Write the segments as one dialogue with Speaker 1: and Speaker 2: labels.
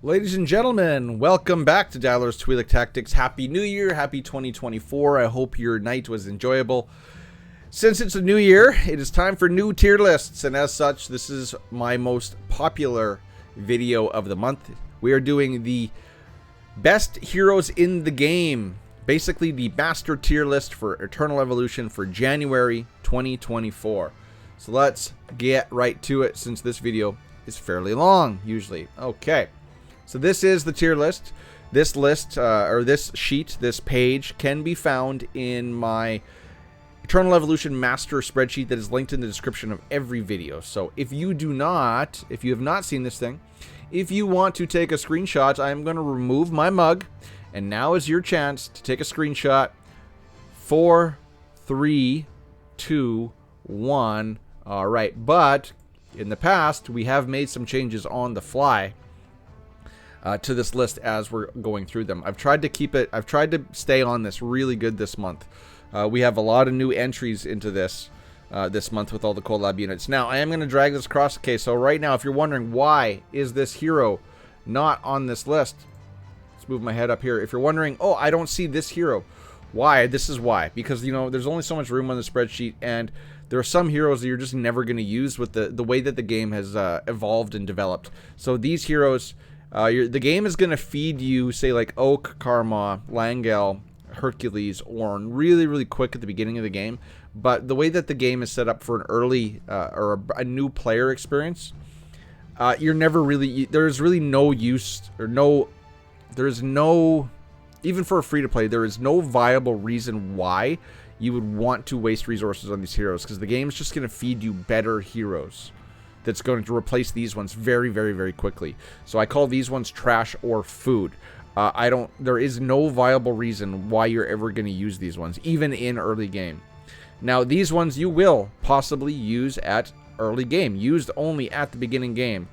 Speaker 1: Ladies and gentlemen, welcome back to Dialer's Twi'lek Tactics. Happy New Year, happy 2024. I hope your night was enjoyable. Since it's a new year, it is time for new tier lists, and as such, this is my most popular video of the month. We are doing the best heroes in the game, basically the master tier list for Eternal Evolution for January 2024. So let's get right to it, since this video is fairly long, usually. Okay. So this is the tier list. This list, or this sheet, this page, can be found in my Eternal Evolution master spreadsheet that is linked in the description of every video. So if you have not seen this thing, if you want to take a screenshot, I'm going to remove my mug, and now is your chance to take a screenshot. 4, 3, 2, 1. All right, but in the past, we have made some changes on the fly to this list as we're going through them. I've tried to stay on this really good this month. We have a lot of new entries into this this month with all the collab units. Now, I am going to drag this across. Okay, so right now, if you're wondering why is this hero not on this list, let's move my head up here. If you're wondering, oh, I don't see this hero, why? This is why. Because, you know, there's only so much room on the spreadsheet, and there are some heroes that you're just never going to use with the way that the game has evolved and developed. So these heroes, the game is going to feed you, say, like Oak, Karma, Langel, Hercules, Ornn, really, really quick at the beginning of the game. But the way that the game is set up for an early or a new player experience, you're never really, there's really no use, or no, there's no, even for a free-to-play, there is no viable reason why you would want to waste resources on these heroes, because the game's just going to feed you better heroes that's going to replace these ones very, very, very quickly. So I call these ones trash or food. There is no viable reason why you're ever going to use these ones, even in early game. Now, these ones you will possibly use at early game, used only at the beginning game,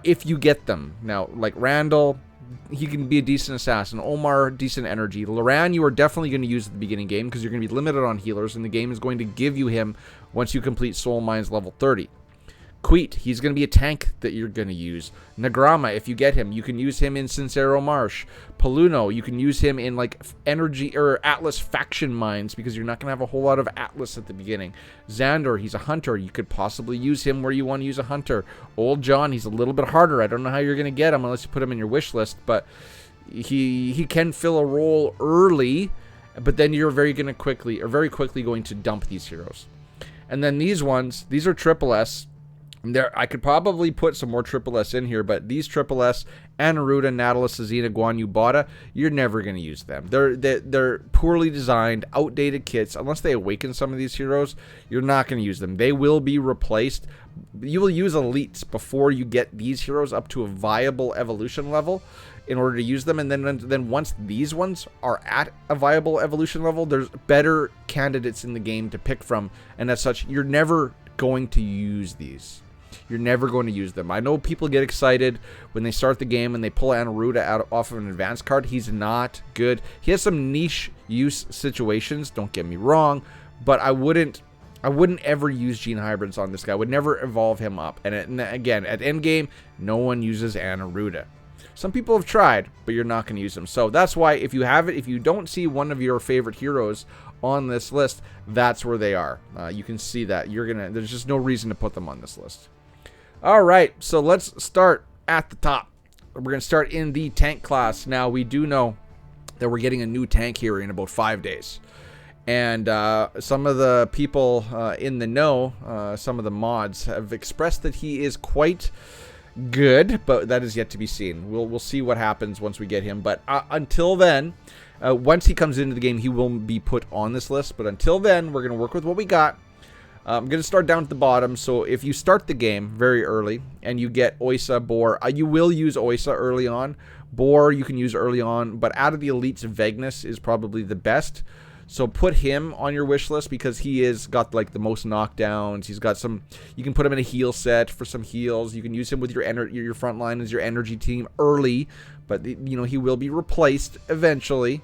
Speaker 1: if you get them. Now, like Randall, he can be a decent assassin. Omar, decent energy. Loran, you are definitely going to use at the beginning game, because you're going to be limited on healers, and the game is going to give you him once you complete Soul Mines level 30. Queet, he's going to be a tank that you're going to use. Nagrama, if you get him, you can use him in Sincero Marsh. Paluno, you can use him in like energy or Atlas faction mines, because you're not going to have a whole lot of Atlas at the beginning. Xander, he's a hunter. You could possibly use him where you want to use a hunter. Old John, he's a little bit harder. I don't know how you're going to get him unless you put him in your wish list, but he can fill a role early, but then you're very quickly going to dump these heroes. And then these ones, these are triple S. I could probably put some more triple S in here, but these triple S, Anaruda, Nautilus, Azina, Guan Yu, Bada, you're never going to use them. They're poorly designed, outdated kits. Unless they awaken some of these heroes, you're not going to use them. They will be replaced. You will use elites before you get these heroes up to a viable evolution level in order to use them, and then once these ones are at a viable evolution level, there's better candidates in the game to pick from, and as such, you're never going to use these. You're never going to use them. I know people get excited when they start the game and they pull Anaruda off of an advanced card. He's not good. He has some niche use situations, don't get me wrong, but I wouldn't ever use gene hybrids on this guy. I would never evolve him up. And again, at endgame, no one uses Anaruda. Some people have tried, but you're not going to use them. So that's why if you don't see one of your favorite heroes on this list, that's where they are. You can see that. There's just no reason to put them on this list. All right, so let's start at the top. We're going to start in the tank class. Now, we do know that we're getting a new tank here in about 5 days. And some of the people in the know, some of the mods, have expressed that he is quite good, but that is yet to be seen. We'll see what happens once we get him. But until then, once he comes into the game, he will be put on this list. But until then, we're going to work with what we got. I'm going to start down at the bottom. So if you start the game very early and you get Oisa, Boar, you will use Oisa early on. Boar you can use early on, but out of the elites, Vegnus is probably the best. So put him on your wish list, because he is got like the most knockdowns. He's got some, you can put him in a heal set for some heals. You can use him with your front line as your energy team early, but you know, he will be replaced eventually.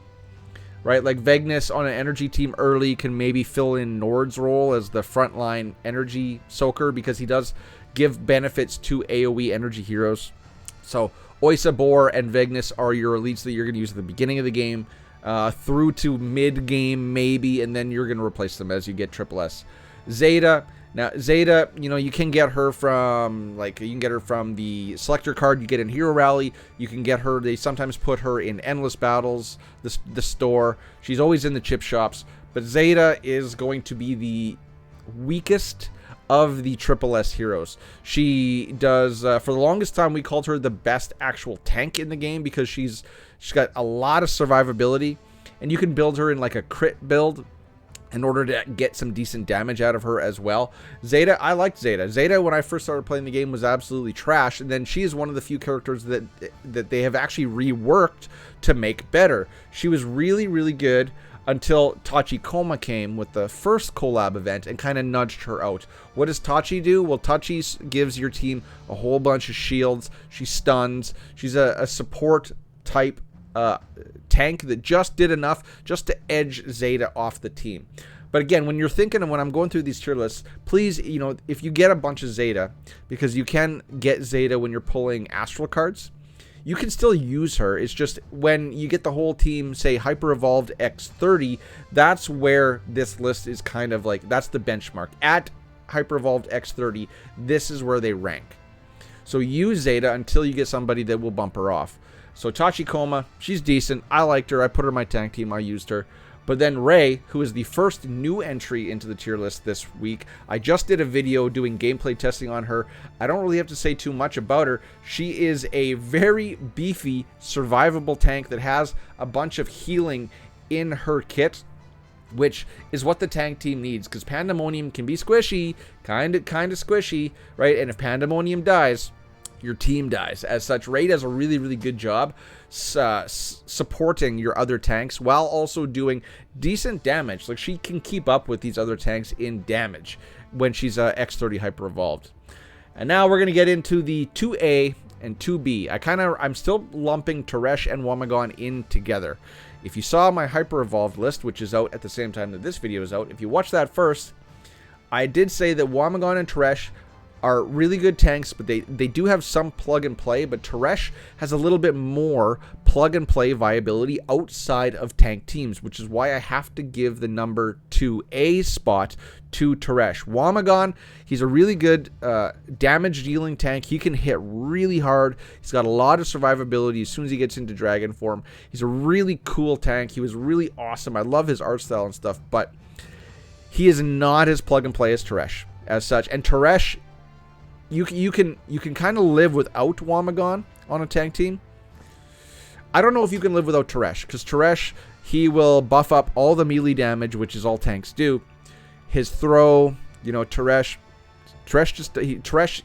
Speaker 1: Right, like Vegnus on an energy team early can maybe fill in Nord's role as the frontline energy soaker, because he does give benefits to AoE energy heroes. So Oisabor and Vegnus are your elites that you're going to use at the beginning of the game, through to mid-game maybe, and then you're going to replace them as you get triple S. Zeta, now Zeta, you know, you can get her from, like, you can get her from the selector card you get in Hero Rally. You can get her, they sometimes put her in Endless Battles, the store. She's always in the chip shops. But Zeta is going to be the weakest of the triple S heroes. She does, for the longest time, we called her the best actual tank in the game because she's got a lot of survivability, and you can build her in like a crit build in order to get some decent damage out of her as well. Zeta, I liked Zeta. Zeta, when I first started playing the game, was absolutely trash, and then she is one of the few characters that they have actually reworked to make better. She was really, really good until Tachikoma came with the first collab event and kind of nudged her out. What does Tachi do? Well, Tachi gives your team a whole bunch of shields. She stuns. She's a support type tank that just did enough just to edge Zeta off the team. But again, when you're thinking and when I'm going through these tier lists, please, you know, if you get a bunch of Zeta, because you can get Zeta when you're pulling Astral cards, you can still use her. It's just when you get the whole team, say, Hyper Evolved X30, that's where this list is kind of like, that's the benchmark. At Hyper Evolved X30, this is where they rank. So use Zeta until you get somebody that will bump her off. So Tachikoma, she's decent. I liked her. I put her in my tank team. I used her. But then Ray, who is the first new entry into the tier list this week, I just did a video doing gameplay testing on her. I don't really have to say too much about her. She is a very beefy, survivable tank that has a bunch of healing in her kit, which is what the tank team needs, because Pandemonium can be squishy, kind of squishy, right? And if Pandemonium dies, your team dies. As such, Ray does a really, really good job supporting your other tanks while also doing decent damage. Like, she can keep up with these other tanks in damage when she's X30 Hyper Evolved. And now we're going to get into the 2A and 2B. I'm still lumping Teresh and Wamagon in together. If you saw my Hyper Evolved list, which is out at the same time that this video is out, if you watch that first, I did say that Wamagon and Teresh are really good tanks, but they do have some plug and play, but Teresh has a little bit more plug and play viability outside of tank teams, which is why I have to give the number 2A spot to Teresh. Wamagon, he's a really good damage dealing tank. He can hit really hard. He's got a lot of survivability as soon as he gets into dragon form. He's a really cool tank. He was really awesome. I love his art style and stuff, but he is not as plug and play as Teresh as such. And Teresh, you can kind of live without Wamagon on a tank team. I don't know if you can live without Teresh, because Teresh, he will buff up all the melee damage, which is all tanks do. His throw, you know, Teresh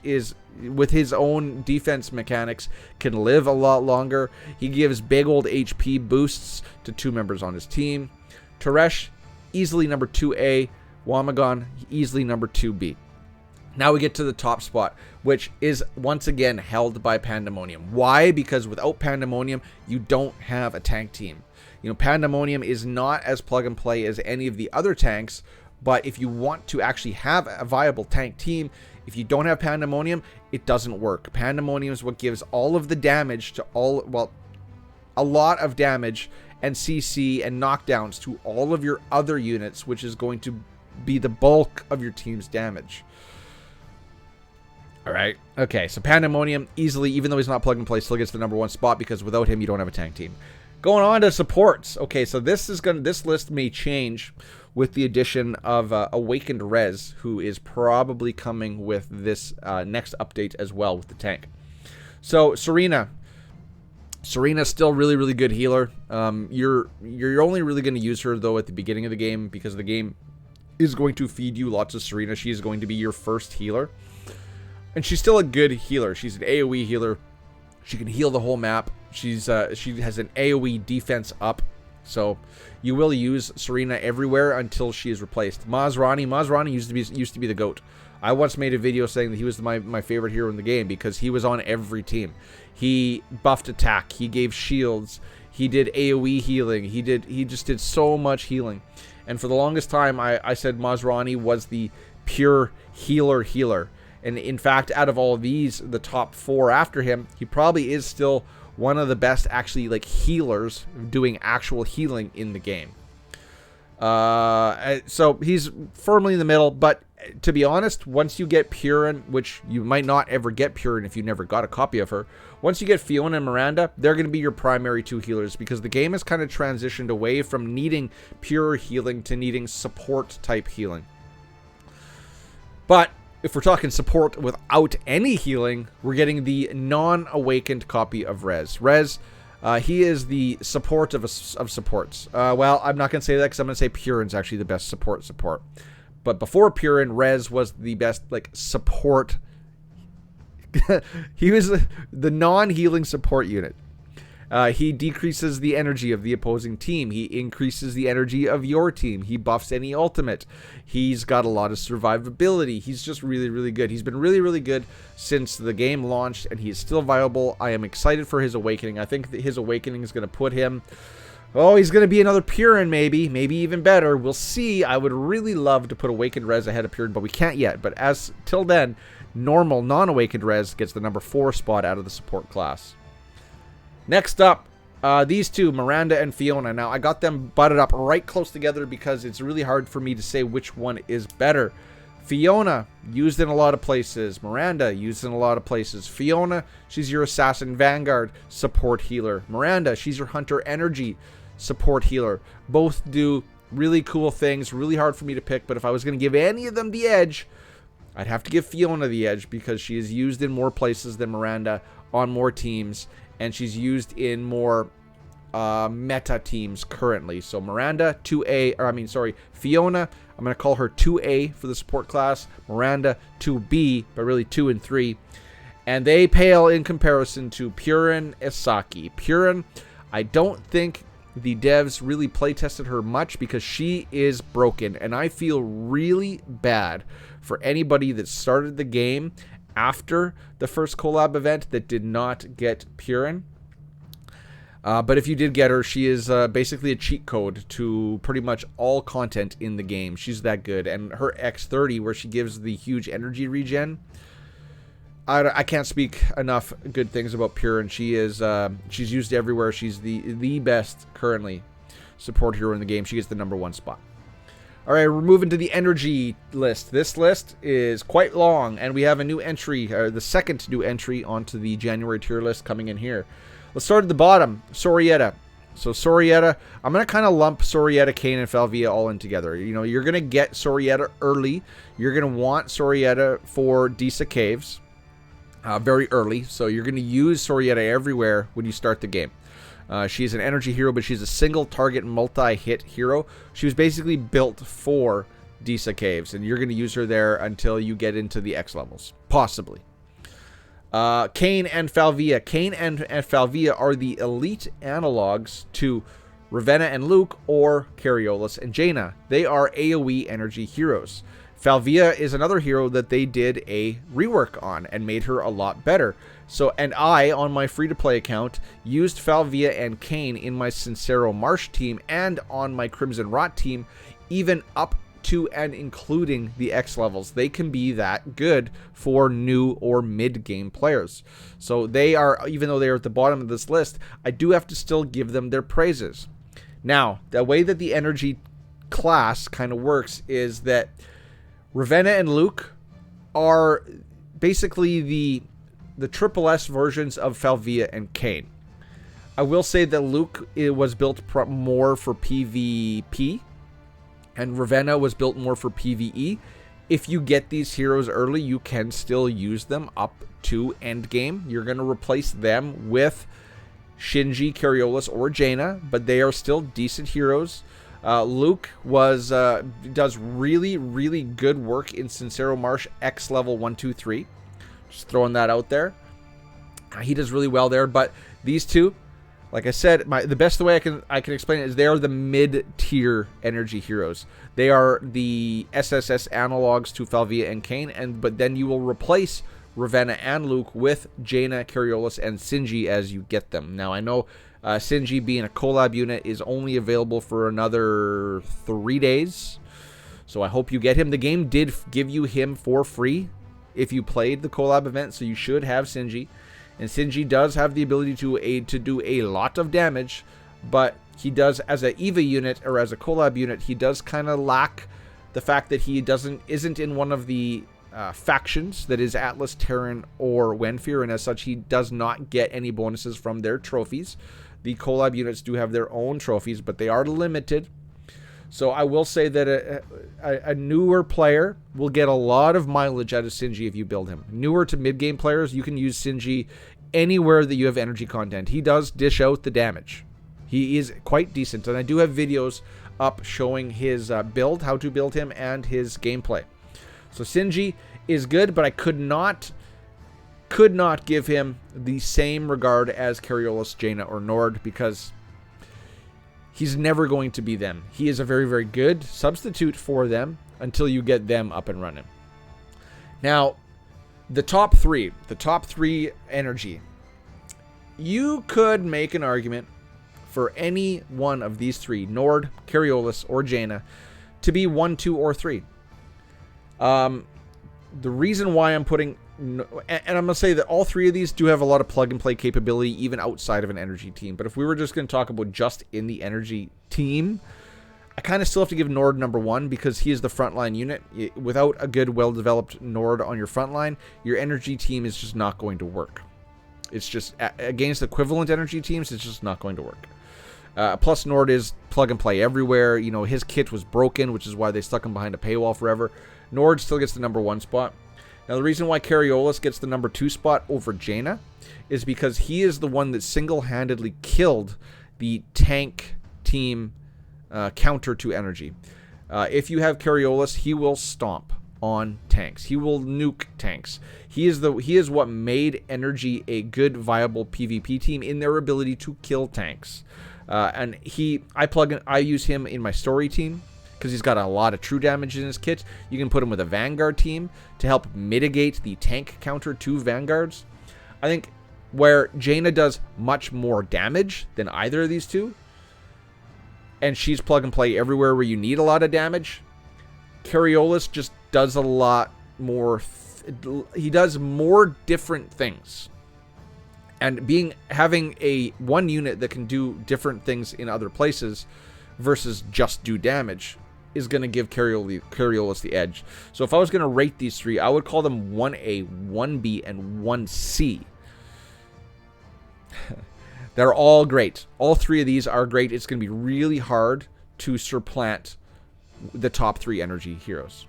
Speaker 1: is, with his own defense mechanics, can live a lot longer. He gives big old HP boosts to 2 members on his team. Teresh, easily number 2A. Wamagon, easily number 2B. Now we get to the top spot, which is once again held by Pandemonium. Why? Because without Pandemonium, you don't have a tank team. You know, Pandemonium is not as plug and play as any of the other tanks, but if you want to actually have a viable tank team, if you don't have Pandemonium, it doesn't work. Pandemonium is what gives all of the damage to all, well, a lot of damage and CC and knockdowns to all of your other units, which is going to be the bulk of your team's damage. All right. Okay, so Pandemonium easily, even though he's not plug and play, still gets the number 1 spot, because without him, you don't have a tank team. Going on to supports. Okay, so this list may change with the addition of Awakened Rez, who is probably coming with this next update as well with the tank. So Serena's still really, really good healer. You're only really going to use her though at the beginning of the game, because the game is going to feed you lots of Serena. She is going to be your first healer. And she's still a good healer. She's an AoE healer. She can heal the whole map. She has an AoE defense up. So you will use Serena everywhere until she is replaced. Mazrani used to be the GOAT. I once made a video saying that he was my favorite hero in the game because he was on every team. He buffed attack. He gave shields. He did AoE healing. He just did so much healing. And for the longest time, I said Mazrani was the pure healer. And in fact, out of all of these, the top 4 after him, he probably is still one of the best actually like healers doing actual healing in the game. So he's firmly in the middle, but to be honest, once you get Purin, which you might not ever get Purin if you never got a copy of her, once you get Fiona and Miranda, they're going to be your primary 2 healers, because the game has kind of transitioned away from needing pure healing to needing support type healing. But if we're talking support without any healing, we're getting the non-awakened copy of Rez. Rez, he is the support of supports. Well, I'm not going to say that because I'm going to say Purin's actually the best support. But before Purin, Rez was the best like support. He was the non-healing support unit. He decreases the energy of the opposing team. He increases the energy of your team. He buffs any ultimate. He's got a lot of survivability. He's just really, really good. He's been really, really good since the game launched, and he is still viable. I am excited for his awakening. I think that his awakening is going to put him... Oh, he's going to be another Purin, maybe even better. We'll see. I would really love to put Awakened Rez ahead of Purin, but we can't yet. But as till then, normal non-Awakened Rez gets the number 4 spot out of the support class. Next up, these two, Miranda and Fiona. Now, I got them butted up right close together because it's really hard for me to say which one is better. Fiona, used in a lot of places. Miranda, used in a lot of places. Fiona, she's your Assassin Vanguard support healer. Miranda, she's your Hunter Energy support healer. Both do really cool things, really hard for me to pick, but if I was going to give any of them the edge, I'd have to give Fiona the edge because she is used in more places than Miranda on more teams, and she's used in more meta teams currently. So Miranda, Fiona, I'm going to call her 2A for the support class. Miranda, 2B, but really 2 and 3. And they pale in comparison to Purin Isaki. Purin, I don't think the devs really playtested her much because she is broken. And I feel really bad for anybody that started the game after the first collab event that did not get Purin. But if you did get her, she is basically a cheat code to pretty much all content in the game. She's that good. And her X30, where she gives the huge energy regen, I can't speak enough good things about Purin. She is she's used everywhere. She's the best currently support hero in the game. She gets the number 1 spot. All right, we're moving to the energy list. This list is quite long, and we have a new entry, the second new entry onto the January tier list coming in here. Let's start at the bottom, Sorietta. So Sorietta, I'm going to kind of lump Sorietta, Kane, and Falvia all in together. You know, you're going to get Sorietta early. You're going to want Sorietta for Disa Caves very early. So you're going to use Sorietta everywhere when you start the game. She's an energy hero, but she's a single target multi-hit hero. She was basically built for Disa Caves, and you're going to use her there until you get into the X levels, possibly. Kane and Falvia. Kane and Falvia are the elite analogs to Ravenna and Luke, or Cariolis and Jaina. They are AoE energy heroes. Falvia is another hero that they did a rework on and made her a lot better. So, and I, on my free-to-play account, used Falvia and Kane in my Sincero Marsh team and on my Crimson Rot team, even up to and including the X levels. They can be that good for new or mid-game players. So they are, even though they are at the bottom of this list, I do have to still give them their praises. Now, the way that the energy class kind of works is that Ravenna and Luke are basically the triple S versions of Falvia and Kane. I will say that Luke was built more for PvP, and Ravenna was built more for PvE. If you get these heroes early, you can still use them up to endgame. You're going to replace them with Shinji, Cariolis, or Jaina, but they are still decent heroes. Luke does really, really good work in Sincero Marsh X level 1, 2, 3. Just throwing that out there. He does really well there, but these two, like I said, the best way I can explain it is they are the mid-tier energy heroes. They are the SSS analogs to Falvia and Kane, but then you will replace Ravenna and Luke with Jaina, Cariolis, and Shinji as you get them. Now, I know Shinji, being a collab unit, is only available for another 3 days, so I hope you get him. The game did give you him for free if you played the collab event, so you should have Shinji. And Shinji does have the ability to do a lot of damage, but he does, as an EVA unit or as a collab unit, he does kind of lack the fact that he isn't in one of the factions, that is Atlas, Terran, or Wenfear, and as such, he does not get any bonuses from their trophies. The collab units do have their own trophies, but they are limited. So I will say that a newer player will get a lot of mileage out of Shinji if you build him. Newer to mid-game players, you can use Shinji anywhere that you have energy content. He does dish out the damage. He is quite decent, and I do have videos up showing his build, how to build him, and his gameplay. So Shinji is good, but I could not give him the same regard as Cariolis, Jaina, or Nord, because he's never going to be them. He is a very, very good substitute for them until you get them up and running. Now, the top three energy. You could make an argument for any one of these three, Nord, Cariolis, or Jaina, to be 1, 2, or 3. The reason why I'm putting, and I'm going to say that all three of these do have a lot of plug-and-play capability, even outside of an energy team. But if we were just going to talk about just in the energy team, I kind of still have to give Nord number 1 because he is the frontline unit. Without a good, well-developed Nord on your frontline, your energy team is just not going to work. It's just, against equivalent energy teams, it's just not going to work. Plus, Nord is plug-and-play everywhere. You know, his kit was broken, which is why they stuck him behind a paywall forever. Nord still gets the number 1 spot. Now, the reason why Cariolis gets the number 2 spot over Jaina is because he is the one that single-handedly killed the tank team counter to energy. If you have Cariolis, he will stomp on tanks. He will nuke tanks. He is what made energy a good, viable PvP team in their ability to kill tanks. And I use him in my story team because he's got a lot of true damage in his kit. You can put him with a Vanguard team to help mitigate the tank counter to Vanguards. I think where Jaina does much more damage than either of these two, and she's plug and play everywhere where you need a lot of damage, Cariolis just does a lot more. He does more different things. And having a one unit that can do different things in other places versus just do damage is going to give Cariolis the edge. So if I was going to rate these three, I would call them 1A, 1B, and 1C. They're all great. All three of these are great. It's going to be really hard to supplant the top 3 energy heroes.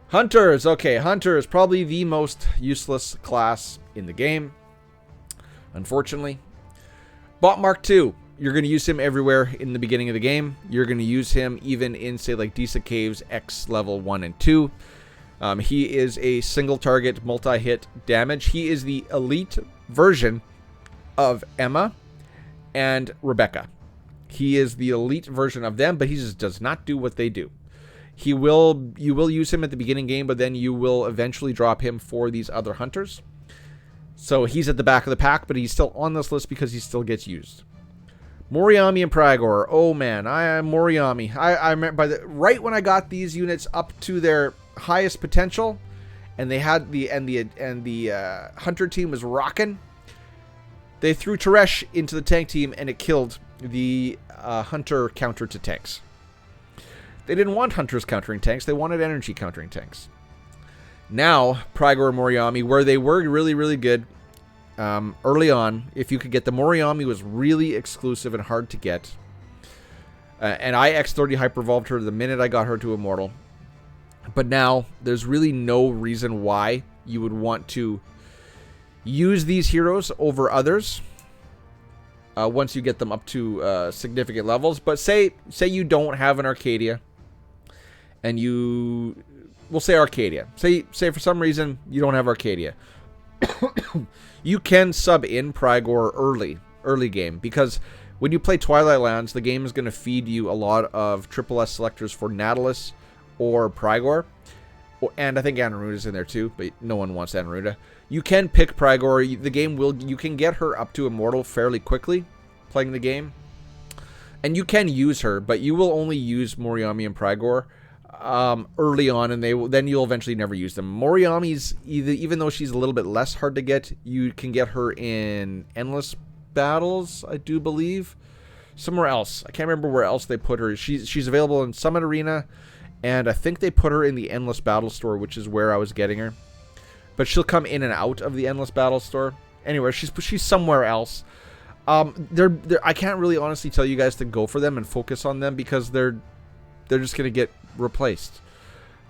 Speaker 1: Hunters. Okay, Hunter is probably the most useless class in the game, unfortunately. Bot Mark II. You're going to use him everywhere in the beginning of the game. You're going to use him even in, say, like Disa Caves X level 1 and 2. He is a single target, multi-hit damage. He is the elite version of Emma and Rebecca. He is the elite version of them, but he just does not do what they do. You will use him at the beginning game, but then you will eventually drop him for these other hunters. So he's at the back of the pack, but he's still on this list because he still gets used. Moriami and Pragor. Oh man, I am Moriami. I remember right when I got these units up to their highest potential, and they had the hunter team was rocking. They threw Teresh into the tank team, and it killed the hunter counter to tanks. They didn't want hunters countering tanks. They wanted energy countering tanks. Now, Pragor and Moriami, where they were really, really good early on, if you could get the Moriami, was really exclusive and hard to get. And I X30 hypervolved her the minute I got her to Immortal. But now, there's really no reason why you would want to use these heroes over others once you get them up to significant levels. But say you don't have an Arcadia, and we'll say Arcadia. Say for some reason you don't have Arcadia. You can sub in Pragor early game, because when you play Twilight Lands, the game is going to feed you a lot of SSS selectors for Nautilus or Pragor. And I think Anaruda's in there too, but no one wants Anaruda. You can pick Pragor. You can get her up to Immortal fairly quickly playing the game. And you can use her, but you will only use Moriami and Pragor early on, and then you'll eventually never use them. Moriyami's, even though she's a little bit less hard to get, you can get her in endless battles, I do believe. Somewhere else. I can't remember where else they put her. She's available in Summit Arena, and I think they put her in the Endless Battle Store, which is where I was getting her. But she'll come in and out of the Endless Battle Store. Anyway, she's somewhere else. I can't really honestly tell you guys to go for them and focus on them because they're just going to get replaced.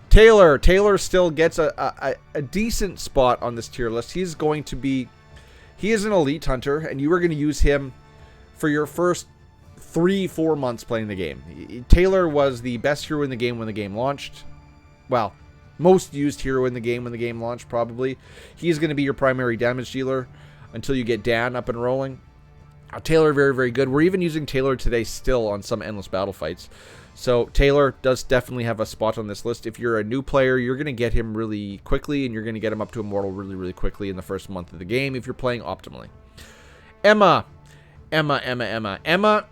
Speaker 1: Taylor still gets a decent spot on this tier list. He is an elite hunter, and you are going to use him for your first 3-4 months playing the game. Taylor was the best hero in the game when the game launched. Well, most used hero in the game when the game launched, probably. He's going to be your primary damage dealer until you get Dan up and rolling. Taylor, very, very good. We're even using Taylor today still on some endless battle fights. So Taylor does definitely have a spot on this list. If you're a new player, you're going to get him really quickly, and you're going to get him up to Immortal really, really quickly in the first month of the game if you're playing optimally. Emma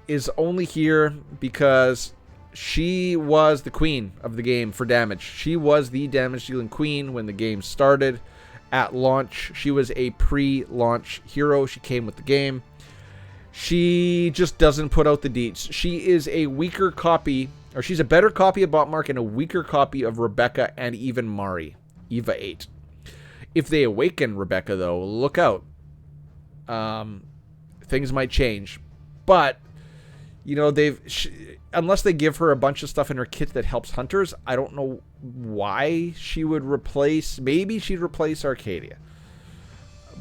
Speaker 1: is only here because she was the queen of the game for damage. She was the damage dealing queen when the game started. At launch, she was a pre-launch hero. She came with the game. She just doesn't put out the deets. She is a weaker copy, or she's a better copy of Botmark and a weaker copy of Rebecca and even Mari, Eva 8. If they awaken Rebecca, though, look out. Things might change. But, you know, unless they give her a bunch of stuff in her kit that helps hunters, I don't know why she would replace, maybe she'd replace Arcadia.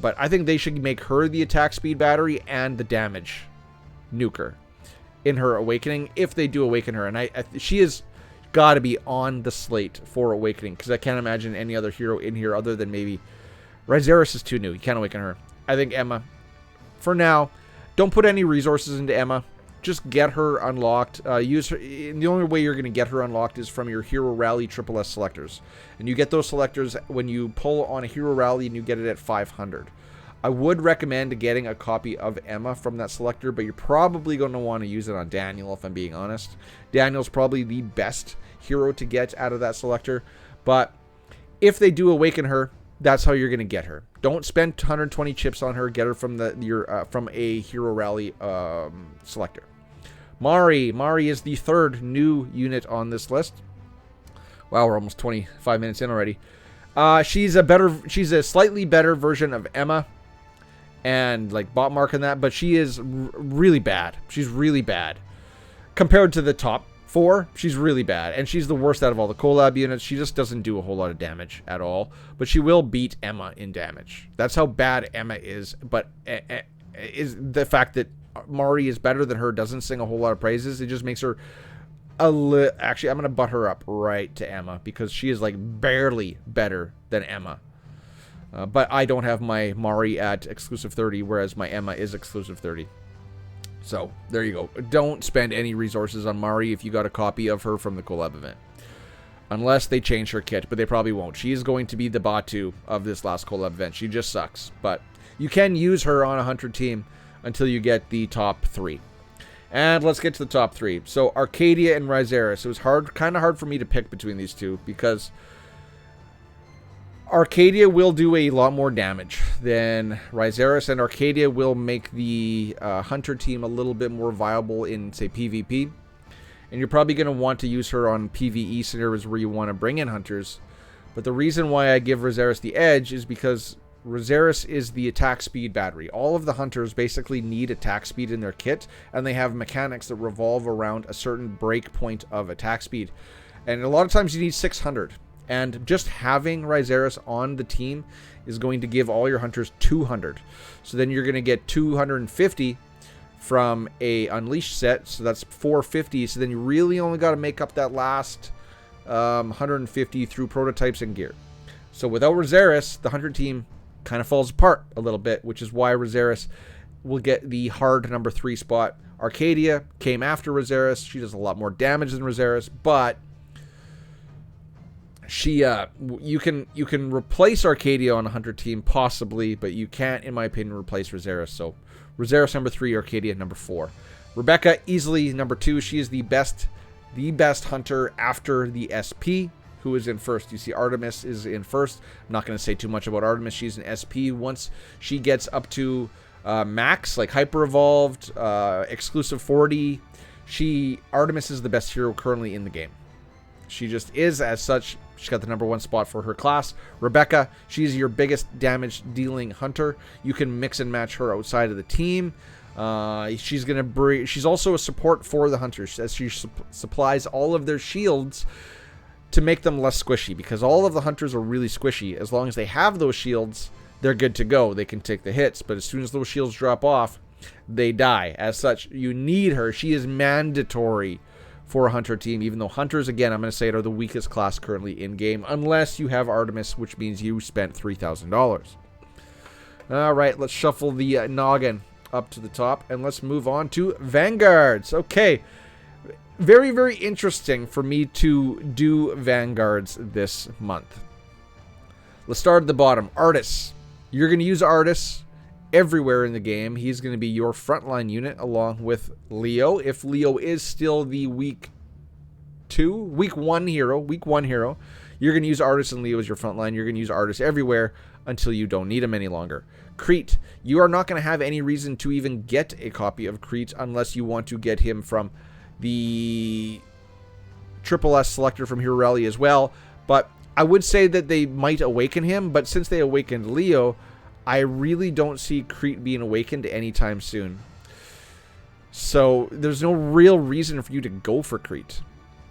Speaker 1: But I think they should make her the attack speed battery and the damage nuker in her awakening, if they do awaken her. And she has got to be on the slate for awakening, because I can't imagine any other hero in here other than maybe Ryzeris is too new. You can't awaken her. I think Emma, for now, don't put any resources into Emma. Just get her unlocked. Use her. The only way you're going to get her unlocked is from your Hero Rally SSS selectors. And you get those selectors when you pull on a Hero Rally and you get it at 500. I would recommend getting a copy of Emma from that selector, but you're probably going to want to use it on Daniel, if I'm being honest. Daniel's probably the best hero to get out of that selector. But if they do awaken her, that's how you're going to get her. Don't spend 120 chips on her. Get her from from a Hero Rally selector. Mari is the third new unit on this list. Wow, we're almost 25 minutes in already. She's a slightly better version of Emma and like Botmark and that, but she is really bad. She's really bad. Compared to the top 4, she's really bad. And she's the worst out of all the collab units. She just doesn't do a whole lot of damage at all. But she will beat Emma in damage. That's how bad Emma is. But is the fact that Mari is better than her doesn't sing a whole lot of praises. It just makes her actually, I'm going to butt her up right to Emma, because she is like barely better than Emma. But I don't have my Mari at exclusive 30, whereas my Emma is exclusive 30. So there you go. Don't spend any resources on Mari if you got a copy of her from the collab event. Unless they change her kit, but they probably won't. She is going to be the Batu of this last collab event. She just sucks. But you can use her on a hunter team until you get the top 3. And let's get to the top 3. So Arcadia and Ryzeris. It was kind of hard for me to pick between these two, because Arcadia will do a lot more damage than Ryzeris, and Arcadia will make the hunter team a little bit more viable in, say, PvP. And you're probably going to want to use her on PvE scenarios where you want to bring in hunters. But the reason why I give Ryzeris the edge is because Ryzeris is the attack speed battery. All of the hunters basically need attack speed in their kit, and they have mechanics that revolve around a certain break point of attack speed. And a lot of times you need 600. And just having Ryzeris on the team is going to give all your hunters 200. So then you're going to get 250 from a Unleashed set. So that's 450. So then you really only got to make up that last 150 through prototypes and gear. So without Ryzeris, the hunter team kind of falls apart a little bit, which is why Ryzeris will get the hard number 3 spot. Arcadia came after Ryzeris. She does a lot more damage than Ryzeris, but she you can replace Arcadia on a hunter team possibly, but you can't, in my opinion, replace Ryzeris. So Ryzeris number 3, Arcadia number 4. Rebecca easily number 2. She is the best the best hunter after the SP, who is in first. You see Artemis is in first. I'm not going to say too much about Artemis. She's an SP. Once she gets up to max, like hyper evolved, exclusive 40, Artemis is the best hero currently in the game. She just is. As such, she's got the #1 spot for her class. Rebecca, she's your biggest damage dealing hunter. You can mix and match her outside of the team. She's also a support for the hunters, as she supplies all of their shields to make them less squishy, because all of the hunters are really squishy. As long as they have those shields, they're good to go. They can take the hits, but as soon as those shields drop off, they die. As such, you need her. She is mandatory for a hunter team, even though hunters, again, I'm going to say it, are the weakest class currently in game, unless you have Artemis, which means you spent $3,000. All right, let's shuffle the noggin up to the top, and let's move on to Vanguards. Okay, very, very interesting for me to do Vanguards this month. Let's start at the bottom. Artis. You're going to use Artis everywhere in the game. He's going to be your frontline unit along with Leo. If Leo is still the week 1 hero, you're going to use Artis and Leo as your frontline. You're going to use Artis everywhere until you don't need him any longer. Crete. You are not going to have any reason to even get a copy of Crete unless you want to get him from the SSS selector from Hero Rally as well. But I would say that they might awaken him, but since they awakened Leo, I really don't see Crete being awakened anytime soon. So there's no real reason for you to go for Crete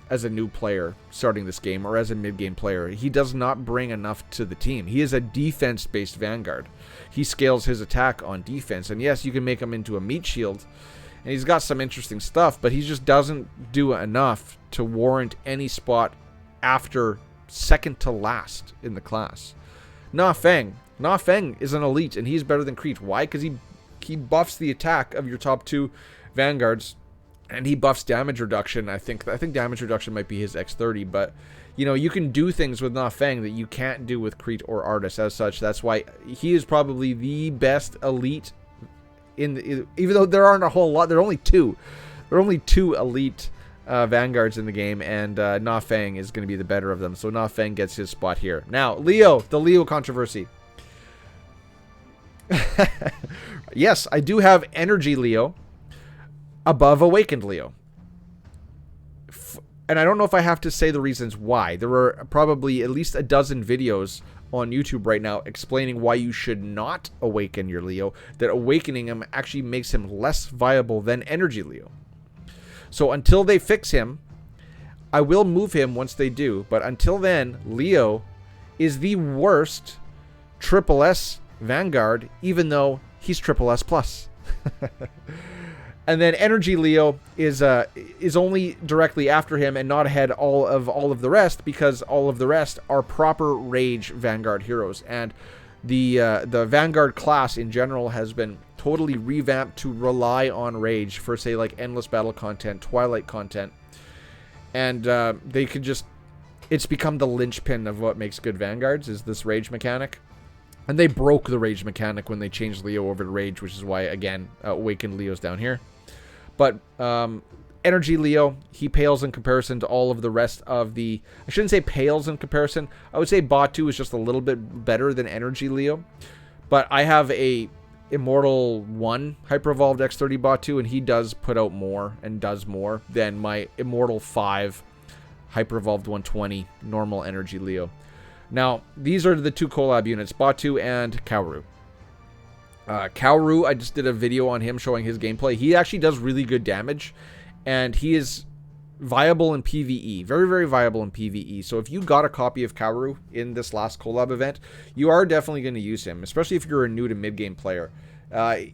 Speaker 1: as a new player starting this game, or as a mid-game player. He does not bring enough to the team. He is a defense-based Vanguard. He scales his attack on defense, and yes, you can make him into a meat shield, and he's got some interesting stuff, but he just doesn't do enough to warrant any spot after second to last in the class. Na Feng. Na Feng is an elite, and he's better than Crete. Why? Because he buffs the attack of your top 2 Vanguards, and he buffs damage reduction. I think damage reduction might be his X30, but you know, you can do things with Na Feng that you can't do with Crete or Artis. As such, that's why he is probably the best elite even though there aren't a whole lot. There are only 2. There are only 2 elite Vanguards in the game, and Na Feng is going to be the better of them. So Na Feng gets his spot here. Now, Leo, the Leo controversy. Yes, I do have Energy Leo above Awakened Leo. And I don't know if I have to say the reasons why. There are probably at least a dozen videos on YouTube right now explaining why you should not awaken your Leo. That awakening him actually makes him less viable than Energy Leo. So until they fix him, I will move him once they do. But until then, Leo is the worst SSS Vanguard, even though he's SSS plus. And then Energy Leo is only directly after him and not ahead all of the rest, because all of the rest are proper Rage Vanguard heroes. And the Vanguard class in general has been totally revamped to rely on Rage for, say, like Endless Battle content, Twilight content. And they could just... It's become the linchpin of what makes good Vanguards, is this Rage mechanic. And they broke the Rage mechanic when they changed Leo over to Rage, which is why, again, Awakened Leo's down here. But Energy Leo, he pales in comparison to all of the rest of the... I shouldn't say pales in comparison. I would say Batu is just a little bit better than Energy Leo. But I have a Immortal 1 Hyper Evolved X30 Batu, and he does put out more and does more than my Immortal 5 Hyper Evolved 120 normal Energy Leo. Now, these are the 2 collab units, Batu and Kaoru. Kaoru, I just did a video on him showing his gameplay. He actually does really good damage, and he is viable in PvE. Very, very viable in PvE. So if you got a copy of Kaoru in this last collab event, you are definitely going to use him, especially if you're a new to mid-game player.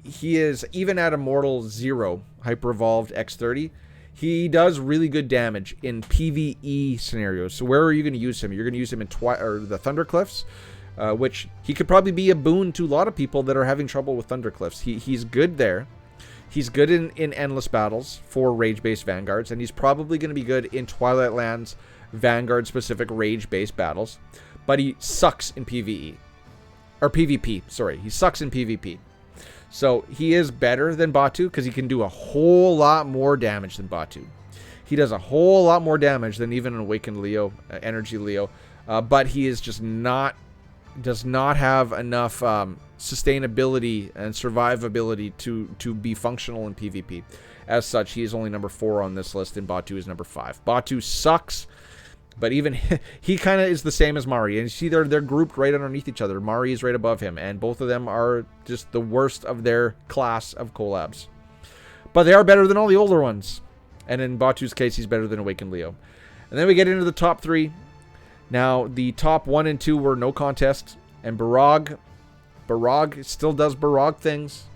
Speaker 1: He is, even at Immortal 0 Hyper Evolved X30, he does really good damage in PvE scenarios. So where are you going to use him? You're going to use him in the Thundercliffs, which he could probably be a boon to a lot of people that are having trouble with Thundercliffs. He's good there. He's good in Endless Battles for Rage-based Vanguards, and he's probably going to be good in Twilight Lands Vanguard-specific Rage-based battles. But he sucks in PvE. Or PvP, sorry. He sucks in PvP. So he is better than Batu because he can do a whole lot more damage than Batu. He does a whole lot more damage than even an Awakened Leo, Energy Leo. But he is just does not have enough sustainability and survivability to be functional in PvP. As such, he is only number 4 on this list, and Batu is number 5. Batu sucks, but even he kind of is the same as Mari. And you see, they're grouped right underneath each other. Mari is right above him, and both of them are just the worst of their class of collabs. But they are better than all the older ones. And in Batu's case, he's better than Awakened Leo. And then we get into the top 3. Now, the top 1 and 2 were no contest. And Barag still does Barag things.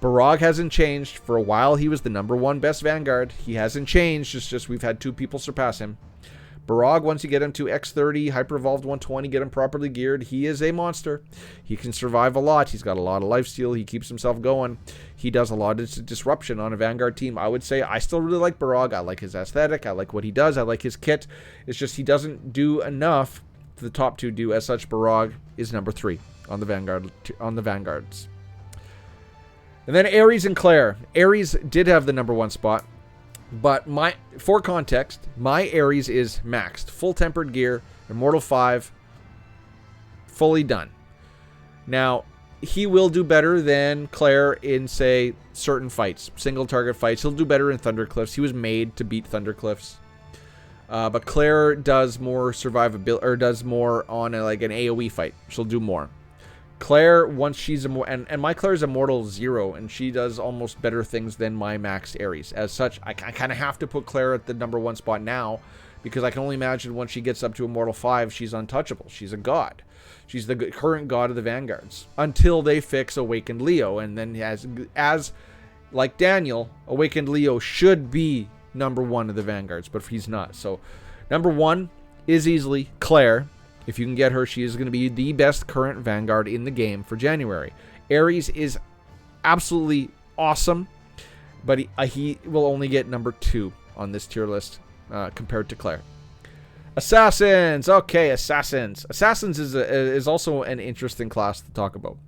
Speaker 1: Barag hasn't changed. For a while, he was the number 1 best Vanguard. He hasn't changed. It's just we've had 2 people surpass him. Barag, once you get him to X30, Hyper Evolved 120, get him properly geared, he is a monster. He can survive a lot. He's got a lot of lifesteal. He keeps himself going. He does a lot of disruption on a Vanguard team. I would say I still really like Barag. I like his aesthetic. I like what he does. I like his kit. It's just he doesn't do enough to the top 2 do. As such, Barag is number 3 on the Vanguards. And then Ares and Claire. Ares did have the number 1 spot. But for context, my Ares is maxed. Full tempered gear, Immortal 5, fully done. Now, he will do better than Claire in, say, certain fights. Single target fights. He'll do better in Thundercliffs. He was made to beat Thundercliffs. But Claire does more survivability, or does more on like an AoE fight. She'll do more. Claire, once she's and my Claire's Immortal 0, and she does almost better things than my maxed Ares. As such, I kind of have to put Claire at the number 1 spot now, because I can only imagine once she gets up to Immortal 5, she's untouchable. She's a god. She's the current god of the Vanguards. Until they fix Awakened Leo, and then as like Daniel, Awakened Leo should be number 1 of the Vanguards, but he's not. So, number 1 is easily Claire. If you can get her, she is going to be the best current Vanguard in the game for January. Ares is absolutely awesome, but he will only get number 2 on this tier list compared to Claire. Assassins! Okay, Assassins. Assassins is also an interesting class to talk about.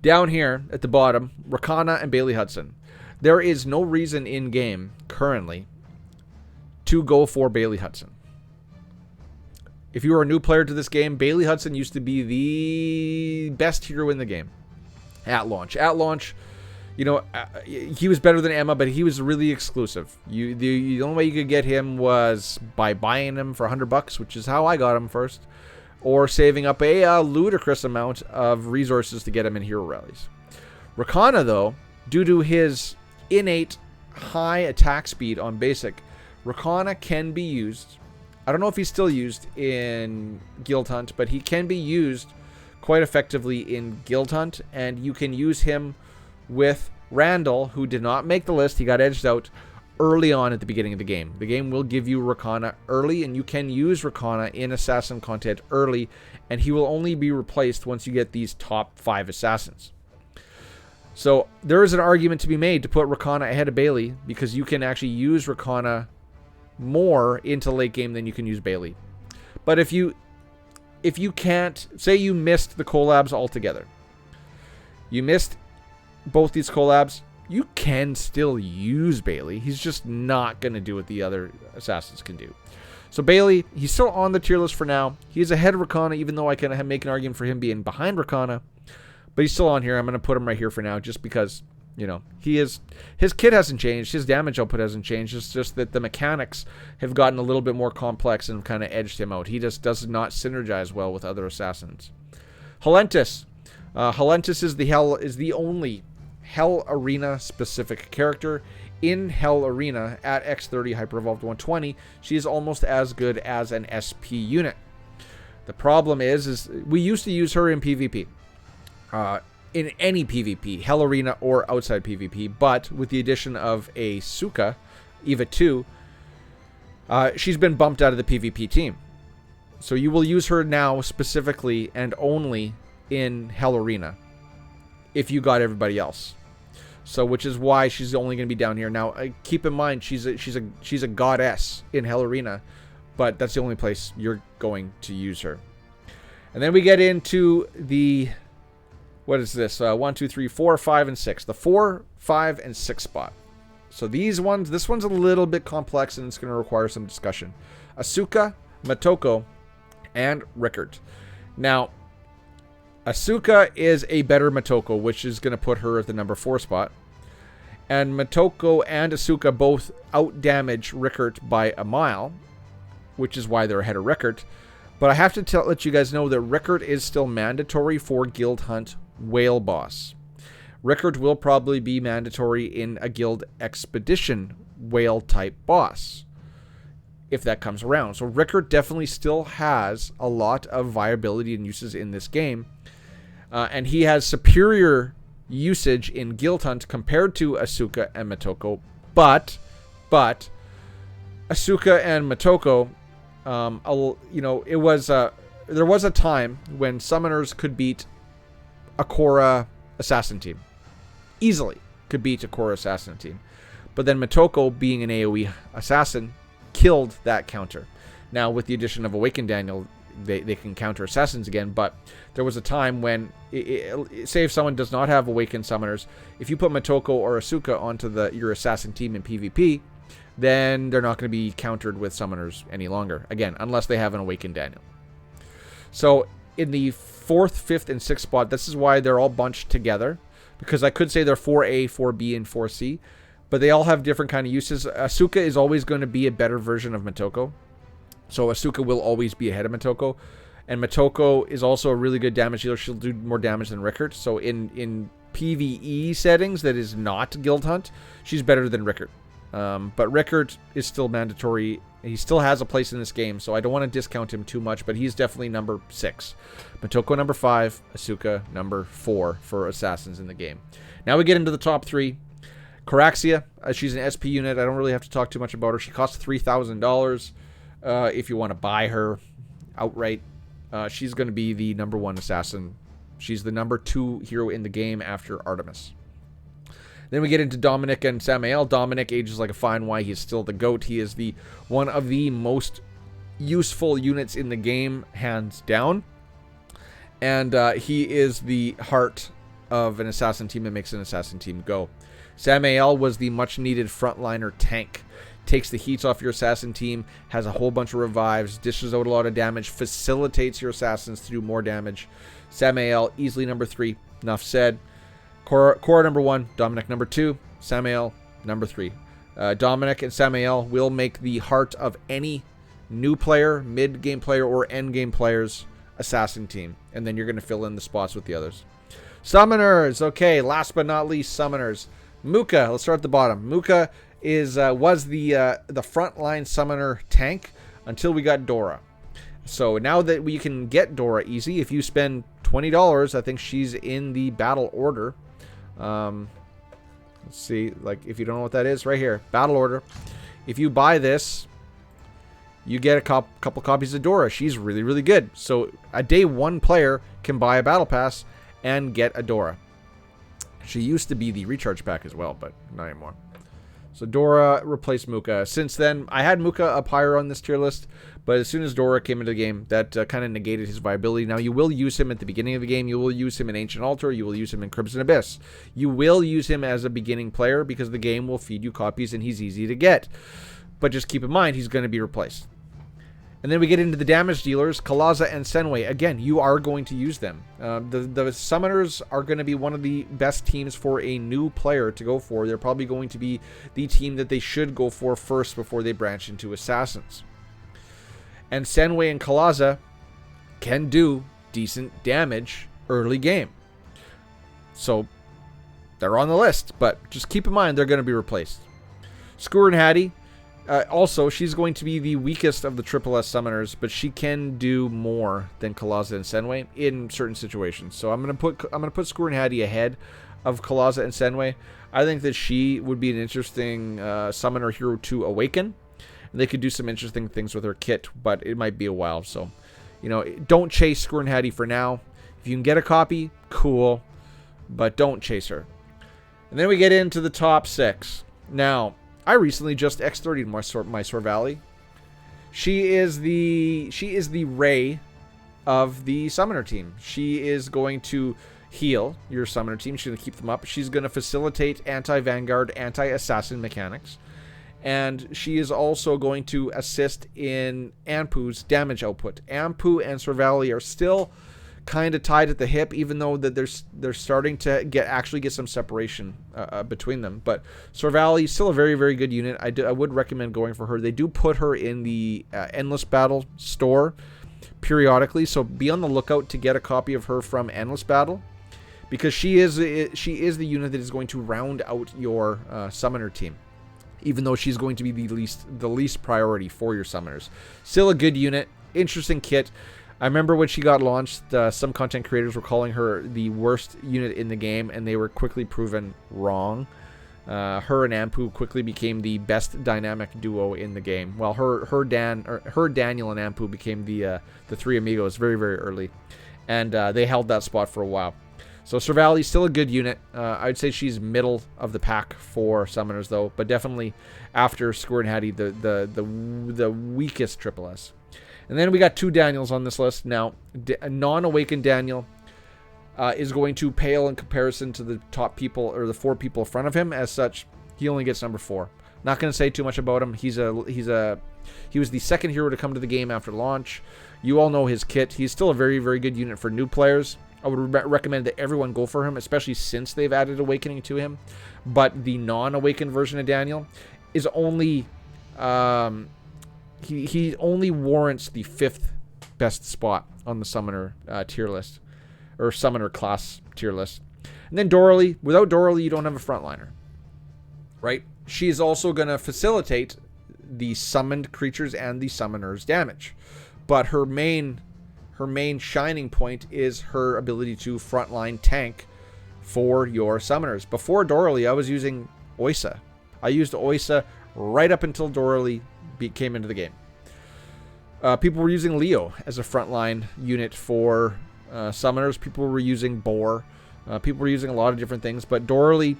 Speaker 1: Down here at the bottom, Rakana and Bailey Hudson. There is no reason in-game currently to go for Bailey Hudson. If you are a new player to this game, Bailey Hudson used to be the best hero in the game at launch. At launch, you know, he was better than Emma, but he was really exclusive. The only way you could get him was by buying him for $100, which is how I got him first, or saving up a ludicrous amount of resources to get him in hero rallies. Rakana, though, due to his innate high attack speed on basic, Rakana can be used. I don't know if he's still used in Guild Hunt, but he can be used quite effectively in Guild Hunt, and you can use him with Randall, who did not make the list. He got edged out early on at the beginning of the game. The game will give you Rakana early, and you can use Rakana in Assassin content early, and he will only be replaced once you get these top 5 Assassins. So there is an argument to be made to put Rakana ahead of Bailey, because you can actually use Rakana more into late game than you can use Bailey. But if you can't, say you missed the collabs altogether, you missed both these collabs, you can still use Bailey. He's just not going to do what the other Assassins can do. So Bailey, he's still on the tier list for now. He's ahead of Rakana, even though I can make an argument for him being behind Rakana. But he's still on here. I'm going to put him right here for now, just because, you know, his kit hasn't changed. His damage output hasn't changed. It's just that the mechanics have gotten a little bit more complex and kind of edged him out. He just does not synergize well with other Assassins. Helentis. Helentis is the only Hell Arena specific character. In Hell Arena at X30 Hyper Evolved 120, she is almost as good as an SP unit. The problem is we used to use her in PvP. In any PvP, Hell Arena or outside PvP, but with the addition of a Suka, Eva 2, she's been bumped out of the PvP team. So you will use her now specifically and only in Hell Arena if you got everybody else. So, which is why she's only going to be down here. Now, keep in mind, she's a goddess in Hell Arena, but that's the only place you're going to use her. And then we get into the... What is this? 1, 2, 3, 4, 5, and 6. The 4, 5, and 6 spot. So this one's a little bit complex and it's going to require some discussion. Asuka, Motoko, and Rickert. Now, Asuka is a better Motoko, which is going to put her at the number 4 spot. And Motoko and Asuka both out-damage Rickert by a mile, which is why they're ahead of Rickert. But I have to let you guys know that Rickert is still mandatory for Guild Hunt Whale Boss. Rickert will probably be mandatory in a Guild Expedition Whale type boss, if that comes around. So Rickert definitely still has a lot of viability and uses in this game. And he has superior usage in Guild Hunt compared to Asuka and Motoko. But Asuka and Motoko, there was a time when summoners could beat a Korra assassin team. Easily could beat a Korra assassin team. But then Motoko, being an AoE assassin, killed that counter. Now, with the addition of Awakened Daniel, they can counter assassins again, but there was a time when, say if someone does not have Awakened Summoners, if you put Motoko or Asuka onto your assassin team in PvP, then they're not going to be countered with Summoners any longer. Again, unless they have an Awakened Daniel. So, in the 4th, 5th, and 6th spot, this is why they're all bunched together, because I could say they're 4A, 4B, and 4C, but they all have different kind of uses. Asuka is always going to be a better version of Motoko. So Asuka will always be ahead of Motoko. And Motoko is also a really good damage dealer. She'll do more damage than Rickert. So in PvE settings that is not Guild Hunt, she's better than Rickert. But Rickert is still mandatory. He still has a place in this game, so I don't want to discount him too much, but he's definitely number 6. Motoko number 5, Asuka number 4 for assassins in the game. Now we get into the top 3. Caraxia, she's an SP unit. I don't really have to talk too much about her. She costs $3,000 if you want to buy her outright. She's going to be the number 1 assassin. She's the number 2 hero in the game after Artemis. Then we get into Dominic and Samael. Dominic ages like a fine wine. He's still the GOAT. He is one of the most useful units in the game, hands down. And he is the heart of an assassin team and makes an assassin team go. Samael was the much-needed frontliner tank. Takes the heat off your assassin team, has a whole bunch of revives, dishes out a lot of damage, facilitates your assassins to do more damage. Samael, easily number 3. Enough said. Korra number 1, Dominic number 2, Samael number 3. Dominic and Samael will make the heart of any new player, mid-game player, or end-game player's assassin team. And then you're going to fill in the spots with the others. Summoners. Okay, last but not least, summoners. Muka, let's start at the bottom. Muka was the frontline summoner tank until we got Dora. So now that we can get Dora easy, if you spend $20, I think she's in the battle order. Let's see, like, if you don't know what that is, right here, battle order. If you buy this, you get a couple copies of Dora. She's really, really good. So a day 1 player can buy a battle pass and get a Dora. She used to be the recharge pack as well, but not anymore. So Dora replaced Muka. Since then, I had Muka up higher on this tier list, but as soon as Dora came into the game, that kind of negated his viability. Now, you will use him at the beginning of the game. You will use him in Ancient Altar. You will use him in Crimson Abyss. You will use him as a beginning player because the game will feed you copies and he's easy to get. But just keep in mind, he's going to be replaced. And then we get into the damage dealers, Kalaza and Senway. Again, you are going to use them. The summoners are going to be one of the best teams for a new player to go for. They're probably going to be the team that they should go for first before they branch into assassins. And Senway and Kalaza can do decent damage early game. So they're on the list, but just keep in mind they're going to be replaced. Skewer and Hattie. Also, she's going to be the weakest of the Triple S summoners, but she can do more than Kalaza and Senway in certain situations. So I'm gonna put Skewer and Hattie ahead of Kalaza and Senway. I think that she would be an interesting summoner hero to awaken. And they could do some interesting things with her kit, but it might be a while. So, don't chase Skewer and Hattie for now. If you can get a copy, cool, but don't chase her. And then we get into the top 6. Now, I recently just X30'd my Sorvali. She is the Ray of the summoner team. She is going to heal your summoner team. She's going to keep them up. She's going to facilitate anti-Vanguard, anti-assassin mechanics. And she is also going to assist in Anpu's damage output. Anpu and Sorvali are still kind of tied at the hip, even though that they're starting to actually get some separation between them. But Sorvali is still a very, very good unit. I would recommend going for her. They do put her in the Endless Battle store periodically, so be on the lookout to get a copy of her from Endless Battle, because she is the unit that is going to round out your summoner team, even though she's going to be the least priority for your summoners. Still a good unit, interesting kit. I remember when she got launched, some content creators were calling her the worst unit in the game, and they were quickly proven wrong. Her and Anpu quickly became the best dynamic duo in the game. While her Daniel and Anpu became the three amigos very, very early, and they held that spot for a while. So Sorvali's still a good unit. I'd say she's middle of the pack for summoners though, but definitely after Squirt and Hattie, the weakest Triple S. And then we got two Daniels on this list. Now, non-awakened Daniel is going to pale in comparison to the top people, or the 4 people in front of him. As such, he only gets number 4. Not going to say too much about him. He was the second hero to come to the game after launch. You all know his kit. He's still a very, very good unit for new players. I would recommend that everyone go for him, especially since they've added Awakening to him. But the non-awakened version of Daniel is only... He only warrants the 5th best spot on the summoner tier list, or summoner class tier list. And then Doralee. Without Doralee, you don't have a frontliner, right? She is also going to facilitate the summoned creatures and the summoner's damage, but her main shining point is her ability to frontline tank for your summoners. Before Doralee, I was using Oysa. I used Oysa right up until Doralee came into the game. People were using Leo as a frontline unit for summoners. People were using Boar. People were using a lot of different things, but Doralee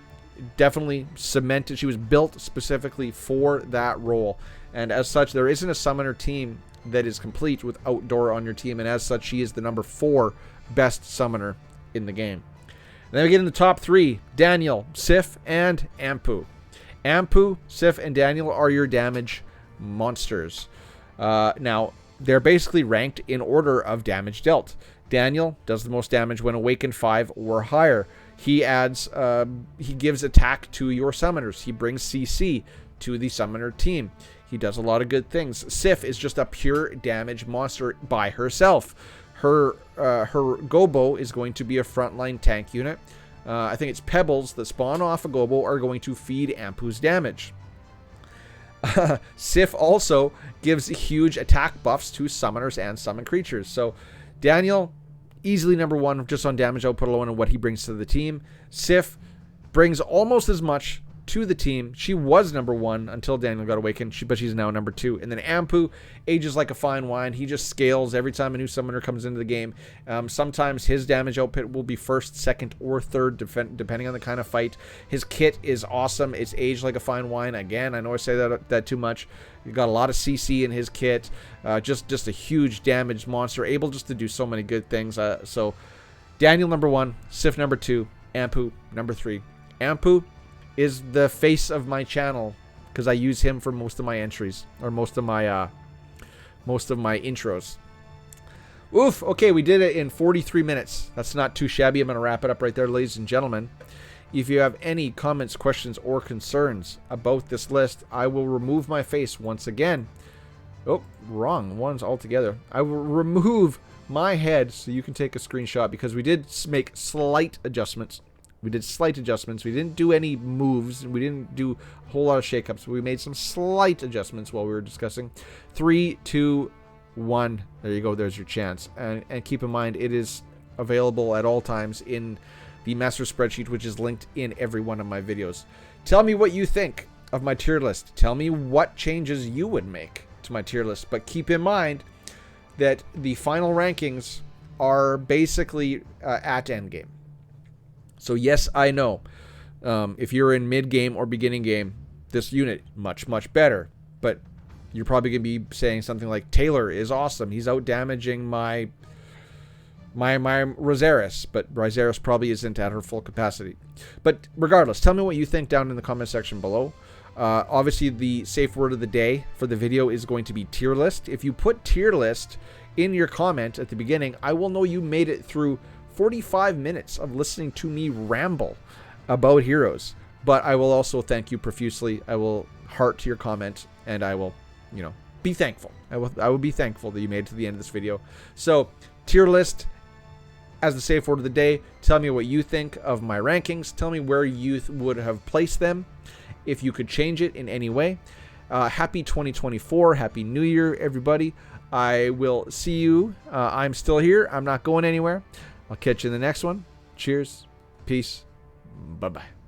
Speaker 1: definitely cemented. She was built specifically for that role, and as such, there isn't a summoner team that is complete without Dora on your team, and as such, she is the number 4 best summoner in the game. And then we get in the top 3: Daniel, Sif, and Anpu. Anpu, Sif, and Daniel are your damage monsters. Now, they're basically ranked in order of damage dealt. Daniel does the most damage when awakened 5 or higher. He gives attack to your summoners. He brings CC to the summoner team. He does a lot of good things. Sif is just a pure damage monster by herself. Her Gobo is going to be a frontline tank unit. I think it's Pebbles that spawn off a Gobo are going to feed Anpu's damage. Sif also gives huge attack buffs to summoners and summon creatures. So Daniel, easily number 1 just on damage output alone and what he brings to the team. Sif brings almost as much to the team. She was number 1 until Daniel got awakened, but she's now number 2. And then Anpu ages like a fine wine. He just scales every time a new summoner comes into the game. Sometimes his damage output will be 1st, 2nd, or 3rd, depending on the kind of fight. His kit is awesome. It's aged like a fine wine. Again, I know I say that too much. You got a lot of CC in his kit. Just a huge damage monster, able just to do so many good things. So Daniel number 1, Sif number 2, Anpu number 3. Anpu is the face of my channel because I use him for most of my entries, or most of my intros. Oof. Okay, we did it in 43 minutes. That's not too shabby. I'm going to wrap it up right there, ladies and gentlemen. If you have any comments, questions, or concerns about this list, I will remove my face once again. Oh, wrong ones altogether. I will remove my head so you can take a screenshot, because we did make slight adjustments. We didn't do any moves. We didn't do a whole lot of shakeups. We made some slight adjustments while we were discussing. 3, 2, 1. There you go. There's your chance. And keep in mind, it is available at all times in the master spreadsheet, which is linked in every one of my videos. Tell me what you think of my tier list. Tell me what changes you would make to my tier list. But keep in mind that the final rankings are basically at endgame. So yes, I know, if you're in mid-game or beginning game, this unit, much, much better. But you're probably going to be saying something like, Taylor is awesome. He's out-damaging my my Rosaris, but Rosaris probably isn't at her full capacity. But regardless, tell me what you think down in the comment section below. Obviously, the safe word of the day for the video is going to be tier list. If you put tier list in your comment at the beginning, I will know you made it through 45 minutes of listening to me ramble about heroes. But I will also thank you profusely. I will heart your comment, and I will, be thankful. I will be thankful that you made it to the end of this video. So, tier list as the safe word of the day. Tell me what you think of my rankings. Tell me where you would have placed them if you could change it in any way. Happy 2024. Happy New Year, everybody. I will see you. I'm still here. I'm not going anywhere. I'll catch you in the next one. Cheers. Peace. Bye-bye.